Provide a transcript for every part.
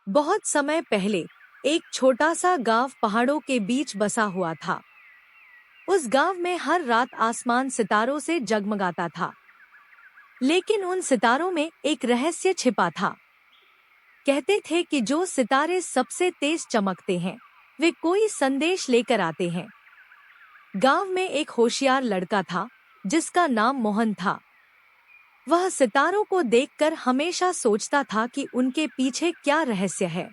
बहुत समय पहले एक छोटा सा गांव पहाड़ों के बीच बसा हुआ था। उस गांव में हर रात आसमान सितारों से जगमगाता था। लेकिन उन सितारों में एक रहस्य छिपा था। कहते थे कि जो सितारे सबसे तेज चमकते हैं, वे कोई संदेश लेकर आते हैं। गांव में एक होशियार लड़का था, जिसका नाम मोहन था। वह सितारों को देखकर हमेशा सोचता था कि उनके पीछे क्या रहस्य है।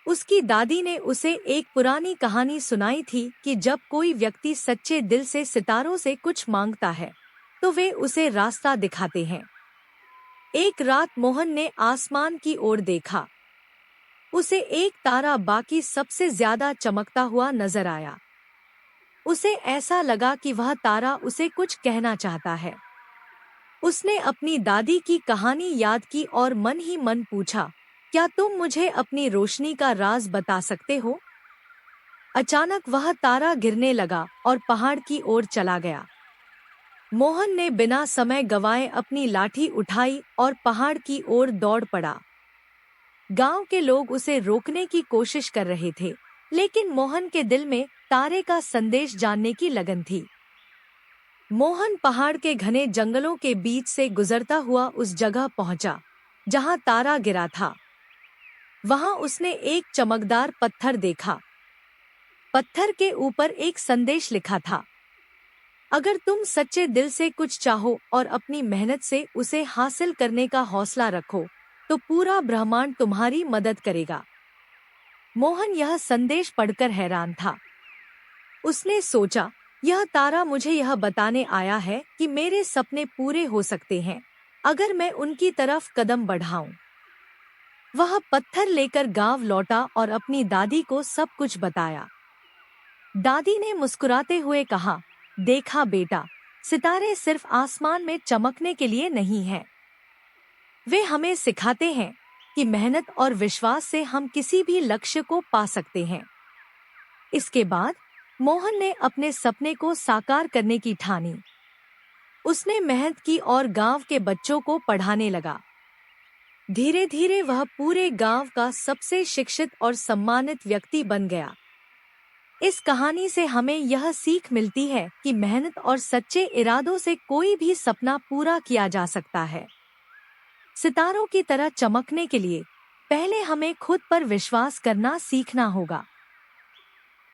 उसकी दादी ने उसे एक पुरानी कहानी सुनाई थी कि जब कोई व्यक्ति सच्चे दिल से सितारों से कुछ मांगता है, तो वे उसे रास्ता दिखाते हैं। एक रात मोहन ने आसमान की ओर देखा। उसे एक तारा बाकी सबसे ज्यादा चमकता हुआ नजर आया। उसे ऐसा लगा कि वह तारा उसे कुछ कहना चाहता है। उसने अपनी दादी की कहानी याद की और मन ही मन पूछा, क्या तुम मुझे अपनी रोशनी का राज बता सकते हो? अचानक वह तारा गिरने लगा और पहाड़ की ओर चला गया। मोहन ने बिना समय गवाए अपनी लाठी उठाई और पहाड़ की ओर दौड़ पड़ा। गांव के लोग उसे रोकने की कोशिश कर रहे थे, लेकिन मोहन के दिल में तारे का संदेश जानने की लगन थी। मोहन पहाड़ के घने जंगलों के बीच से गुजरता हुआ उस जगह पहुंचा, जहां तारा गिरा था। वहां उसने एक चमकदार पत्थर देखा। पत्थर के ऊपर एक संदेश लिखा था, अगर तुम सच्चे दिल से कुछ चाहो और अपनी मेहनत से उसे हासिल करने का हौसला रखो, तो पूरा ब्रह्मांड तुम्हारी मदद करेगा। मोहन यह संदेश पढ़कर हैरान था। उसने सोचा, यह तारा मुझे यह बताने आया है कि मेरे सपने पूरे हो सकते हैं, अगर मैं उनकी तरफ कदम बढ़ाऊं। वह पत्थर लेकर गांव लौटा और अपनी दादी को सब कुछ बताया। दादी ने मुस्कुराते हुए कहा, देखा बेटा, सितारे सिर्फ आसमान में चमकने के लिए नहीं हैं। वे हमें सिखाते हैं कि मेहनत और विश्वास से हम किसी भी लक्ष्य को पा सकते हैं। इसके बाद मोहन ने अपने सपने को साकार करने की ठानी। उसने मेहनत की और गांव के बच्चों को पढ़ाने लगा। धीरे धीरे वह पूरे गांव का सबसे शिक्षित और सम्मानित व्यक्ति बन गया। इस कहानी से हमें यह सीख मिलती है कि मेहनत और सच्चे इरादों से कोई भी सपना पूरा किया जा सकता है। सितारों की तरह चमकने के लिए पहले हमें खुद पर विश्वास करना सीखना होगा।